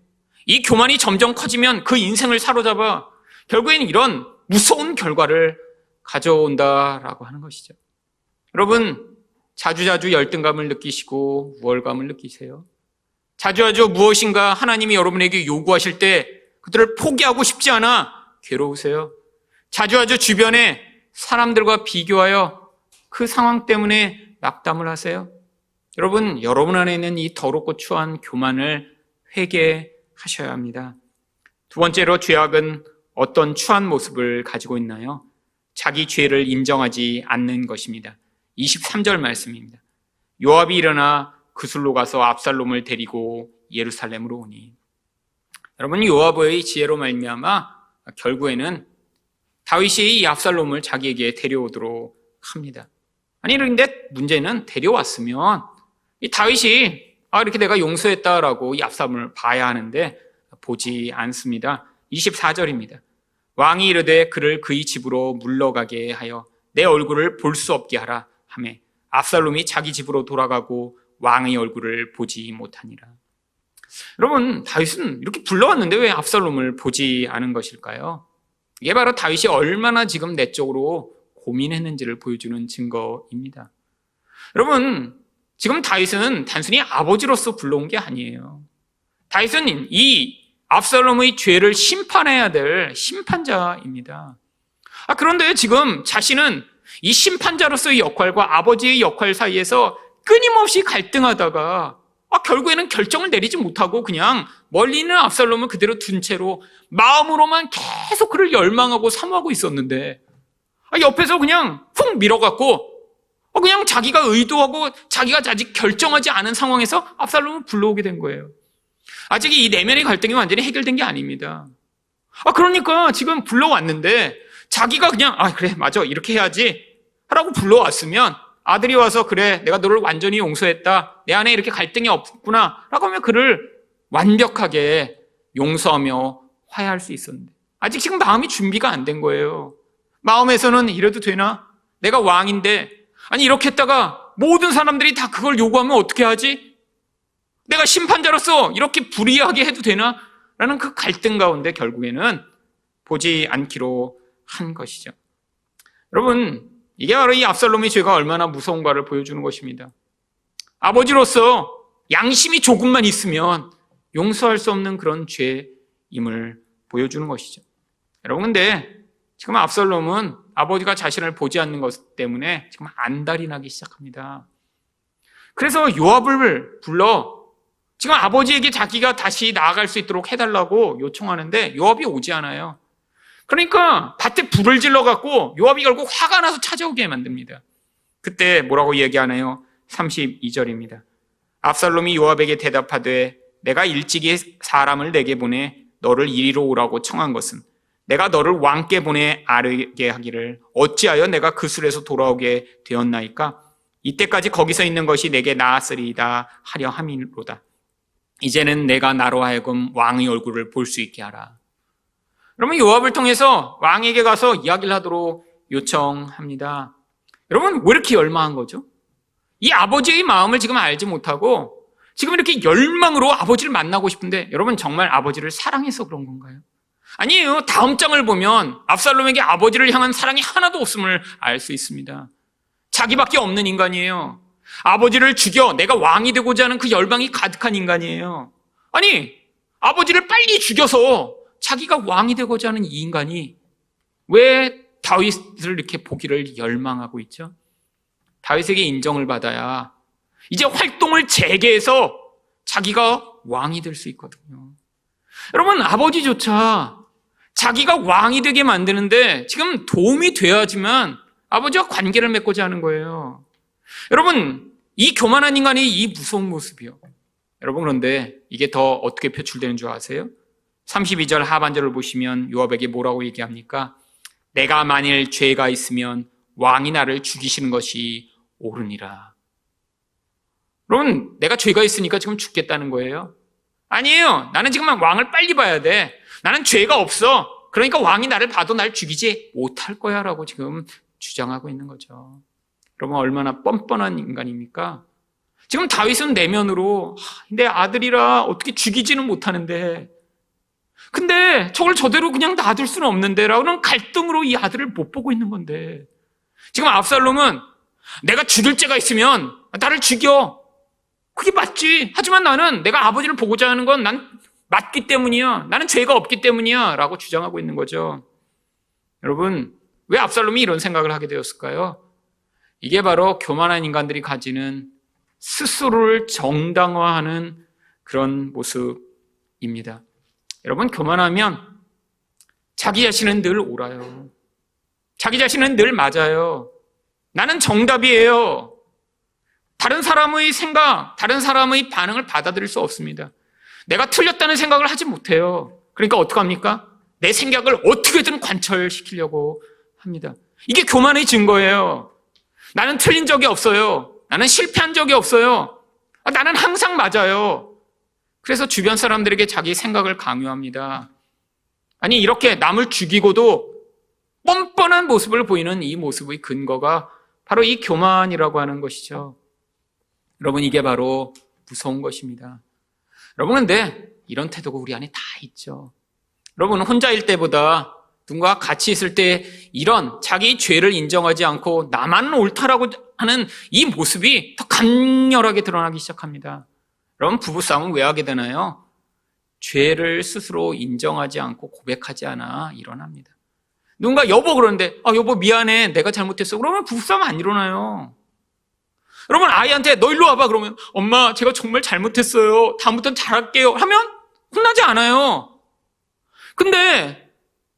Speaker 1: 이 교만이 점점 커지면 그 인생을 사로잡아 결국엔 이런 무서운 결과를 가져온다라고 하는 것이죠. 여러분, 자주자주 열등감을 느끼시고 우월감을 느끼세요? 자주자주 무엇인가 하나님이 여러분에게 요구하실 때 그들을 포기하고 싶지 않아 괴로우세요? 자주자주 주변에 사람들과 비교하여 그 상황 때문에 낙담을 하세요? 여러분, 여러분 안에 있는 이 더럽고 추한 교만을 회개하셔야 합니다. 두 번째로 죄악은 어떤 추한 모습을 가지고 있나요? 자기 죄를 인정하지 않는 것입니다. 23절 말씀입니다. 요압이 일어나 그술로 가서 압살롬을 데리고 예루살렘으로 오니. 여러분, 요압의 지혜로 말미암아 결국에는 다윗이 이 압살롬을 자기에게 데려오도록 합니다. 아니, 그런데 문제는 데려왔으면 이 다윗이 이렇게 내가 용서했다라고 이 압살롬을 봐야 하는데 보지 않습니다. 24절입니다. 왕이 이르되 그를 그의 집으로 물러가게 하여 내 얼굴을 볼 수 없게 하라 하매 압살롬이 자기 집으로 돌아가고 왕의 얼굴을 보지 못하니라. 여러분, 다윗은 이렇게 불러왔는데 왜 압살롬을 보지 않은 것일까요? 이게 바로 다윗이 얼마나 지금 내적으로 고민했는지를 보여주는 증거입니다. 여러분, 지금 다윗은 단순히 아버지로서 불러온 게 아니에요. 다윗은 이 압살롬의 죄를 심판해야 될 심판자입니다. 그런데 지금 자신은 이 심판자로서의 역할과 아버지의 역할 사이에서 끊임없이 갈등하다가 결국에는 결정을 내리지 못하고 그냥 멀리 있는 압살롬을 그대로 둔 채로 마음으로만 계속 그를 열망하고 사모하고 있었는데 옆에서 그냥 훅 밀어갖고 그냥 자기가 의도하고 자기가 아직 결정하지 않은 상황에서 압살롬을 불러오게 된 거예요. 아직 이 내면의 갈등이 완전히 해결된 게 아닙니다. 그러니까 지금 불러왔는데 자기가 그냥 그래 맞아 이렇게 해야지 라고 불러왔으면 아들이 와서 그래 내가 너를 완전히 용서했다 내 안에 이렇게 갈등이 없구나 라고 하면 그를 완벽하게 용서하며 화해할 수 있었는데 아직 지금 마음이 준비가 안 된 거예요. 마음에서는 이래도 되나? 내가 왕인데 이렇게 했다가 모든 사람들이 다 그걸 요구하면 어떻게 하지? 내가 심판자로서 이렇게 불의하게 해도 되나? 라는 그 갈등 가운데 결국에는 보지 않기로 한 것이죠. 여러분, 이게 바로 이 압살롬의 죄가 얼마나 무서운가를 보여주는 것입니다. 아버지로서 양심이 조금만 있으면 용서할 수 없는 그런 죄임을 보여주는 것이죠. 여러분, 근데 지금 압살롬은 아버지가 자신을 보지 않는 것 때문에 지금 안달이 나기 시작합니다. 그래서 요압을 불러 지금 아버지에게 자기가 다시 나아갈 수 있도록 해달라고 요청하는데 요압이 오지 않아요. 그러니까 밭에 불을 질러갖고 요압이 결국 화가 나서 찾아오게 만듭니다. 그때 뭐라고 얘기하나요? 32절입니다. 압살롬이 요압에게 대답하되 내가 일찍이 사람을 내게 보내 너를 이리로 오라고 청한 것은 내가 너를 왕께 보내 아뢰게 하기를 어찌하여 내가 그 술에서 돌아오게 되었나이까? 이때까지 거기서 있는 것이 내게 나았으리이다 하려 함이로다. 이제는 내가 나로 하여금 왕의 얼굴을 볼 수 있게 하라. 여러분, 요압을 통해서 왕에게 가서 이야기를 하도록 요청합니다. 여러분, 왜 이렇게 열망한 거죠? 이 아버지의 마음을 지금 알지 못하고 지금 이렇게 열망으로 아버지를 만나고 싶은데 여러분 정말 아버지를 사랑해서 그런 건가요? 아니에요. 다음 장을 보면 압살롬에게 아버지를 향한 사랑이 하나도 없음을 알 수 있습니다. 자기밖에 없는 인간이에요. 아버지를 죽여 내가 왕이 되고자 하는 그 열망이 가득한 인간이에요. 아니, 아버지를 빨리 죽여서 자기가 왕이 되고자 하는 이 인간이 왜 다윗을 이렇게 보기를 열망하고 있죠? 다윗에게 인정을 받아야 이제 활동을 재개해서 자기가 왕이 될 수 있거든요. 여러분, 아버지조차 자기가 왕이 되게 만드는데 지금 도움이 돼야지만 아버지와 관계를 맺고자 하는 거예요. 여러분, 이 교만한 인간이 이 무서운 모습이요. 여러분, 그런데 이게 더 어떻게 표출되는 줄 아세요? 32절 하반절을 보시면 요압에게 뭐라고 얘기합니까? 내가 만일 죄가 있으면 왕이 나를 죽이시는 것이 옳으니라. 여러분, 내가 죄가 있으니까 지금 죽겠다는 거예요? 아니에요. 나는 지금 왕을 빨리 봐야 돼. 나는 죄가 없어. 그러니까 왕이 나를 봐도 날 죽이지 못할 거야 라고 지금 주장하고 있는 거죠. 여러분, 얼마나 뻔뻔한 인간입니까? 지금 다윗은 내면으로 내 아들이라 어떻게 죽이지는 못하는데 근데 저걸 저대로 그냥 놔둘 수는 없는데 라는 갈등으로 이 아들을 못 보고 있는 건데 지금 압살롬은 내가 죽일 죄가 있으면 나를 죽여. 그게 맞지. 하지만 나는 내가 아버지를 보고자 하는 건 난 맞기 때문이야. 나는 죄가 없기 때문이야 라고 주장하고 있는 거죠. 여러분, 왜 압살롬이 이런 생각을 하게 되었을까요? 이게 바로 교만한 인간들이 가지는 스스로를 정당화하는 그런 모습입니다. 여러분, 교만하면 자기 자신은 늘 옳아요. 자기 자신은 늘 맞아요. 나는 정답이에요. 다른 사람의 생각, 다른 사람의 반응을 받아들일 수 없습니다. 내가 틀렸다는 생각을 하지 못해요. 그러니까 어떡합니까? 내 생각을 어떻게든 관철시키려고 합니다. 이게 교만의 증거예요. 나는 틀린 적이 없어요. 나는 실패한 적이 없어요. 나는 항상 맞아요. 그래서 주변 사람들에게 자기 생각을 강요합니다. 아니, 이렇게 남을 죽이고도 뻔뻔한 모습을 보이는 이 모습의 근거가 바로 이 교만이라고 하는 것이죠. 여러분, 이게 바로 무서운 것입니다. 여러분, 근데 이런 태도가 우리 안에 다 있죠. 여러분, 혼자일 때보다 누군가 같이 있을 때 이런 자기 죄를 인정하지 않고 나만 옳다라고 하는 이 모습이 더 강렬하게 드러나기 시작합니다. 여러분, 부부싸움은 왜 하게 되나요? 죄를 스스로 인정하지 않고 고백하지 않아 일어납니다. 누군가 여보 그러는데 여보 미안해 내가 잘못했어 그러면 부부싸움 안 일어나요. 여러분 아이한테 너 일로 와봐 그러면 엄마 제가 정말 잘못했어요 다음부터는 잘할게요 하면 혼나지 않아요. 근데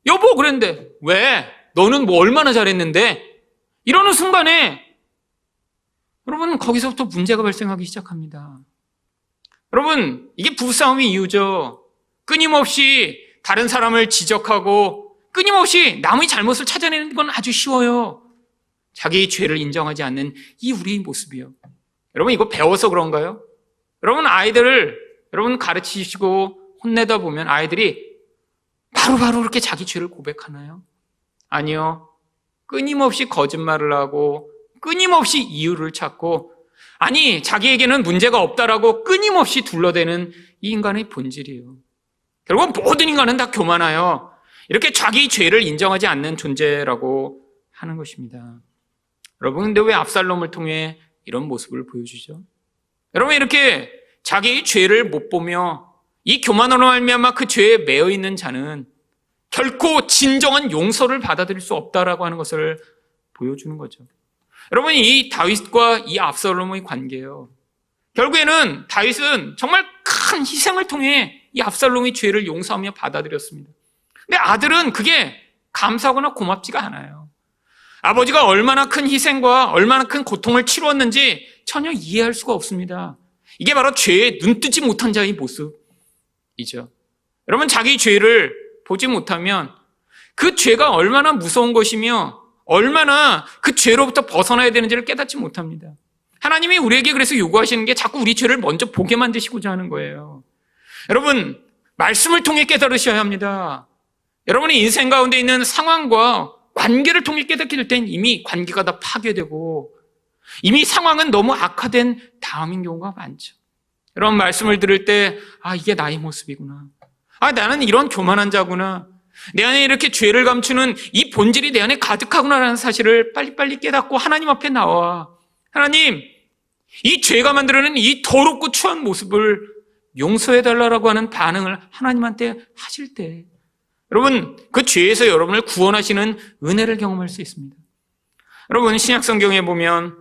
Speaker 1: 여보 그랬는데 왜? 너는 뭐 얼마나 잘했는데? 이러는 순간에 여러분 거기서부터 문제가 발생하기 시작합니다. 여러분 이게 부부싸움의 이유죠. 끊임없이 다른 사람을 지적하고 끊임없이 남의 잘못을 찾아내는 건 아주 쉬워요. 자기 죄를 인정하지 않는 이 우리의 모습이요. 여러분 이거 배워서 그런가요? 여러분 아이들을 여러분 가르치시고 혼내다 보면 아이들이 바로바로 그렇게 자기 죄를 고백하나요? 아니요. 끊임없이 거짓말을 하고 끊임없이 이유를 찾고 아니 자기에게는 문제가 없다라고 끊임없이 둘러대는 이 인간의 본질이에요. 결국 모든 인간은 다 교만하여 이렇게 자기 죄를 인정하지 않는 존재라고 하는 것입니다. 여러분 근데 왜 압살롬을 통해 이런 모습을 보여주죠? 여러분 이렇게 자기 죄를 못 보며 이 교만으로 말미암아 그 죄에 매여 있는 자는 결코 진정한 용서를 받아들일 수 없다라고 하는 것을 보여주는 거죠. 여러분 이 다윗과 이 압살롬의 관계예요. 결국에는 다윗은 정말 큰 희생을 통해 이 압살롬의 죄를 용서하며 받아들였습니다. 근데 아들은 그게 감사하거나 고맙지가 않아요. 아버지가 얼마나 큰 희생과 얼마나 큰 고통을 치루었는지 전혀 이해할 수가 없습니다. 이게 바로 죄에 눈뜨지 못한 자의 모습이죠. 여러분 자기 죄를 보지 못하면 그 죄가 얼마나 무서운 것이며 얼마나 그 죄로부터 벗어나야 되는지를 깨닫지 못합니다. 하나님이 우리에게 그래서 요구하시는 게 자꾸 우리 죄를 먼저 보게 만드시고자 하는 거예요. 여러분 말씀을 통해 깨달으셔야 합니다. 여러분의 인생 가운데 있는 상황과 관계를 통해 깨닫게 될 땐 이미 관계가 다 파괴되고 이미 상황은 너무 악화된 다음인 경우가 많죠. 여러분 말씀을 들을 때 이게 나의 모습이구나. 나는 이런 교만한 자구나. 내 안에 이렇게 죄를 감추는 이 본질이 내 안에 가득하구나라는 사실을 빨리빨리 깨닫고 하나님 앞에 나와 하나님 이 죄가 만들어낸 이 더럽고 추한 모습을 용서해달라고 하는 반응을 하나님한테 하실 때 여러분 그 죄에서 여러분을 구원하시는 은혜를 경험할 수 있습니다. 여러분 신약 성경에 보면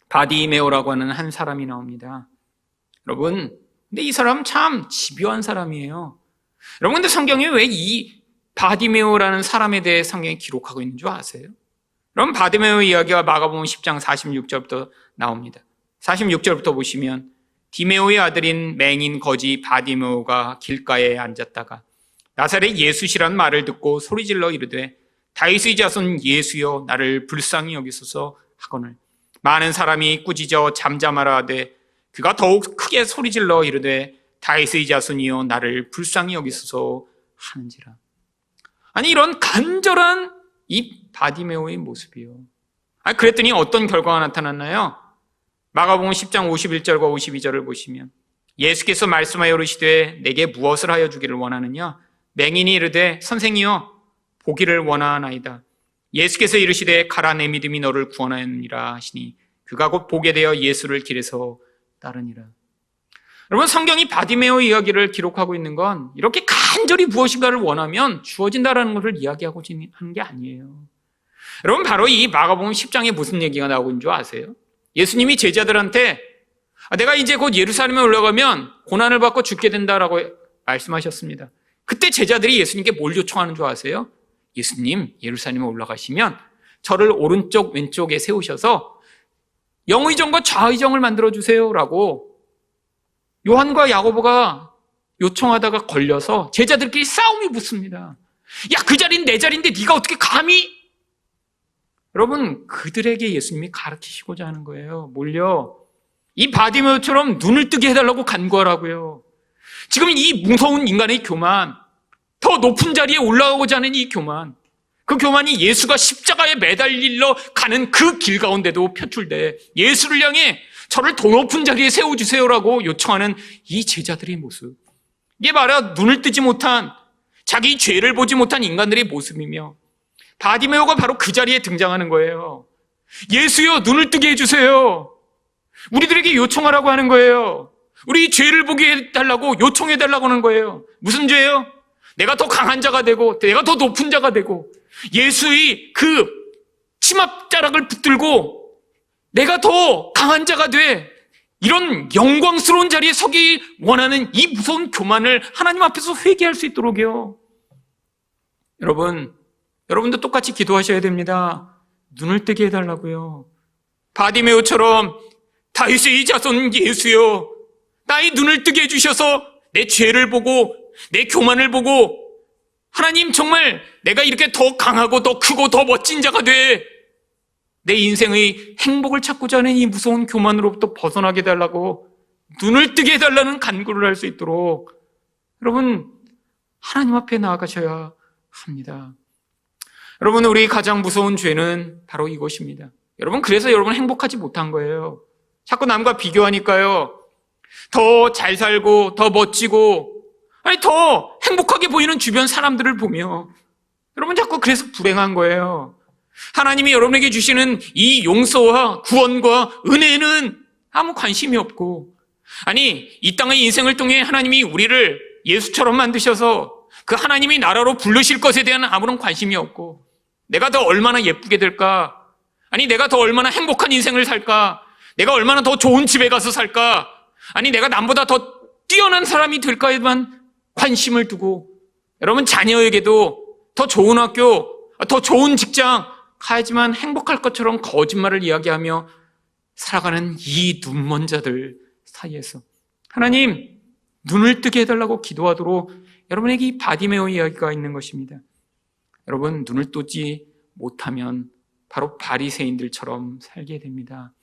Speaker 1: 바디메오라고 하는 한 사람이 나옵니다. 여러분 근데 이 사람 참 집요한 사람이에요. 여러분 근데 성경에 왜 이 바디메오라는 사람에 대해 성경이 기록하고 있는 줄 아세요? 여러분 바디메오 이야기가 마가복음 10장 46절부터 나옵니다. 46절부터 보시면 디메오의 아들인 맹인 거지 바디메오가 길가에 앉았다가 나사렛 예수시란 말을 듣고 소리질러 이르되 다윗의 자손 예수여 나를 불쌍히 여기소서 하거늘 많은 사람이 꾸짖어 잠잠하라 하되 그가 더욱 크게 소리질러 이르되 다윗의 자손이여 나를 불쌍히 여기소서 하는지라. 아니 이런 간절한 이 바디메오의 모습이요. 그랬더니 어떤 결과가 나타났나요? 마가복음 10장 51절과 52절을 보시면 예수께서 말씀하여 이르시되 내게 무엇을 하여 주기를 원하느냐? 맹인이 이르되 선생이여 보기를 원하나이다. 예수께서 이르시되 가라 내 믿음이 너를 구원하였느니라 하시니 그가 곧 보게 되어 예수를 길에서 따르니라. 여러분 성경이 바디메오 이야기를 기록하고 있는 건 이렇게 간절히 무엇인가를 원하면 주어진다라는 것을 이야기하고 하는 게 아니에요. 여러분 바로 이 마가복음 10장에 무슨 얘기가 나오고 있는 줄 아세요? 예수님이 제자들한테 내가 이제 곧 예루살렘에 올라가면 고난을 받고 죽게 된다라고 말씀하셨습니다. 그때 제자들이 예수님께 뭘 요청하는 줄 아세요? 예수님 예루살렘에 올라가시면 저를 오른쪽 왼쪽에 세우셔서 영의정과 좌의정을 만들어주세요 라고 요한과 야고보가 요청하다가 걸려서 제자들끼리 싸움이 붙습니다. 야, 그 자리는 내 자리인데 네가 어떻게 감히? 여러분 그들에게 예수님이 가르치시고자 하는 거예요. 뭘요? 이 바디메오처럼 눈을 뜨게 해달라고 간구하라고요. 지금 이 무서운 인간의 교만, 더 높은 자리에 올라가고자 하는 이 교만, 그 교만이 예수가 십자가에 매달리러 가는 그 길 가운데도 표출돼 예수를 향해 저를 더 높은 자리에 세워주세요라고 요청하는 이 제자들의 모습, 이게 바로 눈을 뜨지 못한 자기 죄를 보지 못한 인간들의 모습이며 바디메오가 바로 그 자리에 등장하는 거예요. 예수여 눈을 뜨게 해주세요. 우리들에게 요청하라고 하는 거예요. 우리 죄를 보게 해달라고 요청해달라고 하는 거예요. 무슨 죄예요? 내가 더 강한 자가 되고 내가 더 높은 자가 되고 예수의 그 치맛자락을 붙들고 내가 더 강한 자가 돼, 이런 영광스러운 자리에 서기 원하는 이 무서운 교만을 하나님 앞에서 회개할 수 있도록요. 여러분도 똑같이 기도하셔야 됩니다. 눈을 뜨게 해달라고요. 바디메오처럼 다윗의 자손 예수여, 나의 눈을 뜨게 해주셔서 내 죄를 보고 내 교만을 보고 하나님 정말 내가 이렇게 더 강하고 더 크고 더 멋진 자가 돼 내 인생의 행복을 찾고자 하는 이 무서운 교만으로부터 벗어나게 해달라고 눈을 뜨게 해달라는 간구를 할 수 있도록 여러분 하나님 앞에 나아가셔야 합니다. 여러분, 우리 가장 무서운 죄는 바로 이것입니다. 여러분, 그래서 여러분 행복하지 못한 거예요. 자꾸 남과 비교하니까요. 더 잘 살고 더 멋지고 더 행복하게 보이는 주변 사람들을 보며 여러분 자꾸 그래서 불행한 거예요. 하나님이 여러분에게 주시는 이 용서와 구원과 은혜는 아무 관심이 없고, 이 땅의 인생을 통해 하나님이 우리를 예수처럼 만드셔서 그 하나님이 나라로 부르실 것에 대한 아무런 관심이 없고, 내가 더 얼마나 예쁘게 될까, 내가 더 얼마나 행복한 인생을 살까, 내가 얼마나 더 좋은 집에 가서 살까, 내가 남보다 더 뛰어난 사람이 될까에만 관심을 두고, 여러분 자녀에게도 더 좋은 학교, 더 좋은 직장 가야지만 행복할 것처럼 거짓말을 이야기하며 살아가는 이 눈먼 자들 사이에서 하나님 눈을 뜨게 해달라고 기도하도록 여러분에게 이 바디메오 이야기가 있는 것입니다. 여러분, 눈을 뜨지 못하면 바로 바리새인들처럼 살게 됩니다.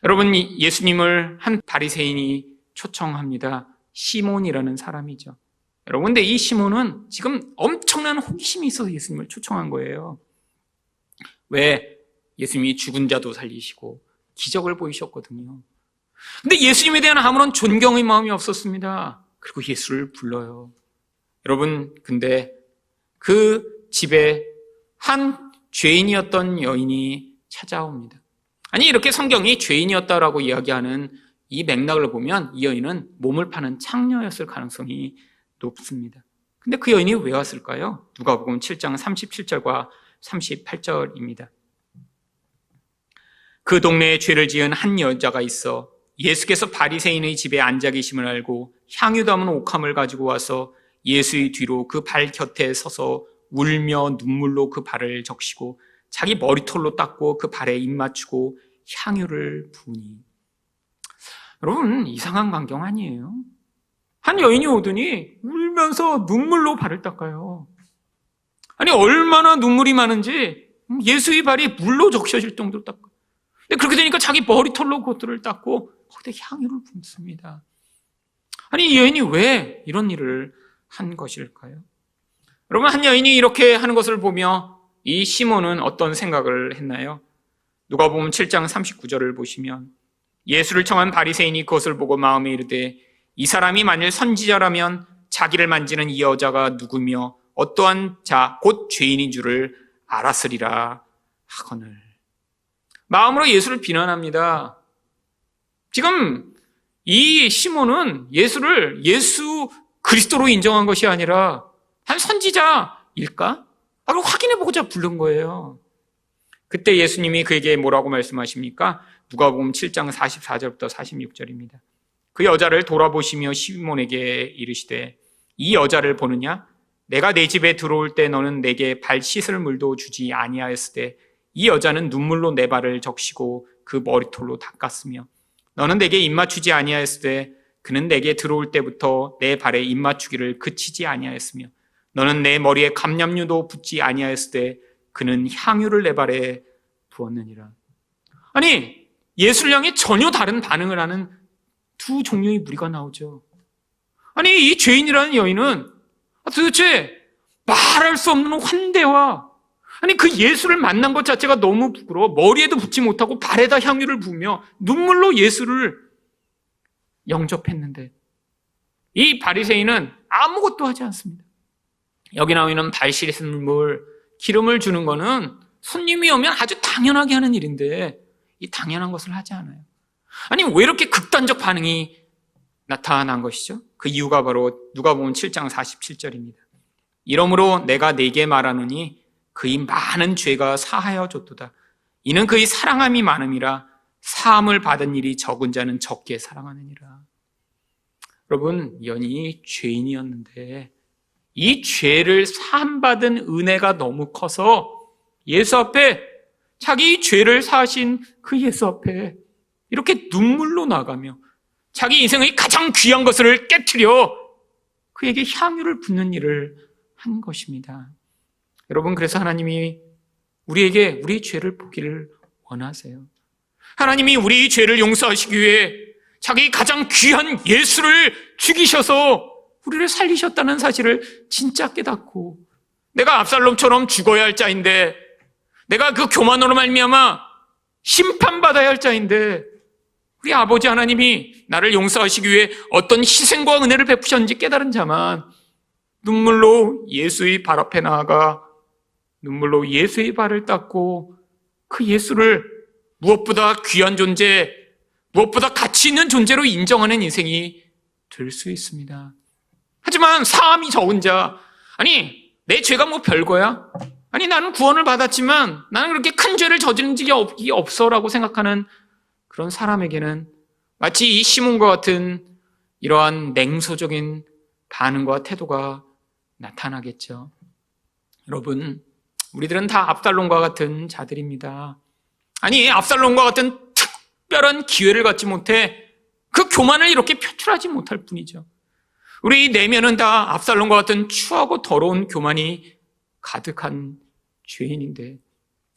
Speaker 1: 여러분, 예수님을 한 바리새인이 초청합니다. 시몬이라는 사람이죠. 여러분, 근데 이 시몬은 지금 엄청난 호기심이 있어서 예수님을 초청한 거예요. 왜? 예수님이 죽은 자도 살리시고 기적을 보이셨거든요. 근데 예수님에 대한 아무런 존경의 마음이 없었습니다. 그리고 예수를 불러요. 여러분, 근데 그 집에 한 죄인이었던 여인이 찾아옵니다. 이렇게 성경이 죄인이었다라고 이야기하는 이 맥락을 보면 이 여인은 몸을 파는 창녀였을 가능성이 높습니다. 근데 그 여인이 왜 왔을까요? 누가복음 7장 37절과 38절입니다. 그 동네에 죄를 지은 한 여자가 있어 예수께서 바리새인의 집에 앉아 계심을 알고 향유 담은 옥함을 가지고 와서 예수의 뒤로 그 발 곁에 서서 울며 눈물로 그 발을 적시고 자기 머리털로 닦고 그 발에 입 맞추고 향유를 부으니. 여러분, 이상한 광경 아니에요? 한 여인이 오더니 울면서 눈물로 발을 닦아요. 얼마나 눈물이 많은지 예수의 발이 물로 적셔질 정도로 닦아요. 근데 그렇게 되니까 자기 머리털로 그것들을 닦고 거기다 향유를 붓습니다. 이 여인이 왜 이런 일을 한 것일까요? 여러분, 한 여인이 이렇게 하는 것을 보며 이 시몬은 어떤 생각을 했나요? 누가복음 7장 39절을 보시면 예수를 청한 바리새인이 그것을 보고 마음에 이르되 이 사람이 만일 선지자라면 자기를 만지는 이 여자가 누구며 어떠한 자 곧 죄인인 줄을 알았으리라 하거늘. 마음으로 예수를 비난합니다. 지금 이 시몬은 예수를 예수 그리스도로 인정한 것이 아니라 한 선지자일까? 그걸 확인해보고자 부른 거예요. 그때 예수님이 그에게 뭐라고 말씀하십니까? 누가복음 7장 44절부터 46절입니다. 그 여자를 돌아보시며 시몬에게 이르시되 이 여자를 보느냐? 내가 내 집에 들어올 때 너는 내게 발 씻을 물도 주지 아니하였으되 이 여자는 눈물로 내 발을 적시고 그 머리털로 닦았으며 너는 내게 입 맞추지 아니하였으되 그는 내게 들어올 때부터 내 발에 입 맞추기를 그치지 아니하였으며 너는 내 머리에 감람유도 붓지 아니하였으되 그는 향유를 내 발에 부었느니라. 예수를 향해 전혀 다른 반응을 하는 두 종류의 무리가 나오죠. 이 죄인이라는 여인은 도대체 말할 수 없는 환대와 그 예수를 만난 것 자체가 너무 부끄러워 머리에도 붓지 못하고 발에다 향유를 부으며 눈물로 예수를 영접했는데 이 바리새인은 아무것도 하지 않습니다. 여기 나와 있는 발 씻을 물, 기름을 주는 거는 손님이 오면 아주 당연하게 하는 일인데 이 당연한 것을 하지 않아요. 왜 이렇게 극단적 반응이 나타난 것이죠. 그 이유가 바로 누가복음 7장 47절입니다. 이러므로 내가 네게 말하노니 그의 많은 죄가 사하여졌도다. 이는 그의 사랑함이 많음이라. 사함을 받은 일이 적은 자는 적게 사랑하느니라. 여러분, 연인이 죄인이었는데 이 죄를 사함받은 은혜가 너무 커서 예수 앞에, 자기 죄를 사하신 그 예수 앞에 이렇게 눈물로 나가며 자기 인생의 가장 귀한 것을 깨트려 그에게 향유를 붓는 일을 한 것입니다. 여러분, 그래서 하나님이 우리에게 우리의 죄를 보기를 원하세요. 하나님이 우리의 죄를 용서하시기 위해 자기 가장 귀한 예수를 죽이셔서 우리를 살리셨다는 사실을 진짜 깨닫고, 내가 압살롬처럼 죽어야 할 자인데, 내가 그 교만으로 말미암아 심판받아야 할 자인데, 우리 아버지 하나님이 나를 용서하시기 위해 어떤 희생과 은혜를 베푸셨는지 깨달은 자만 눈물로 예수의 발 앞에 나아가 눈물로 예수의 발을 닦고 그 예수를 무엇보다 귀한 존재, 무엇보다 가치 있는 존재로 인정하는 인생이 될 수 있습니다. 하지만 사함이 적은 자, 아니 내 죄가 뭐 별거야? 아니 나는 구원을 받았지만 나는 그렇게 큰 죄를 저지른 적이 없어라고 생각하는 그런 사람에게는 마치 이 시몬과 같은 이러한 냉소적인 반응과 태도가 나타나겠죠. 여러분, 우리들은 다 압살롬과 같은 자들입니다. 아니, 압살롬과 같은 특별한 기회를 갖지 못해 그 교만을 이렇게 표출하지 못할 뿐이죠. 우리 내면은 다 압살롬과 같은 추하고 더러운 교만이 가득한 죄인인데,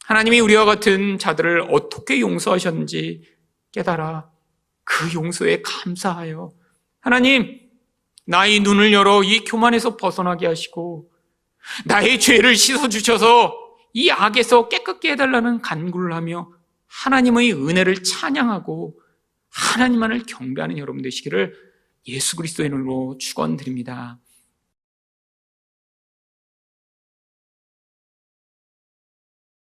Speaker 1: 하나님이 우리와 같은 자들을 어떻게 용서하셨는지 깨달아 그 용서에 감사하여 하나님, 나의 눈을 열어 이 교만에서 벗어나게 하시고 나의 죄를 씻어주셔서 이 악에서 깨끗게 해달라는 간구를 하며 하나님의 은혜를 찬양하고 하나님만을 경배하는 여러분 되시기를 예수 그리스도의 이름으로 축원드립니다.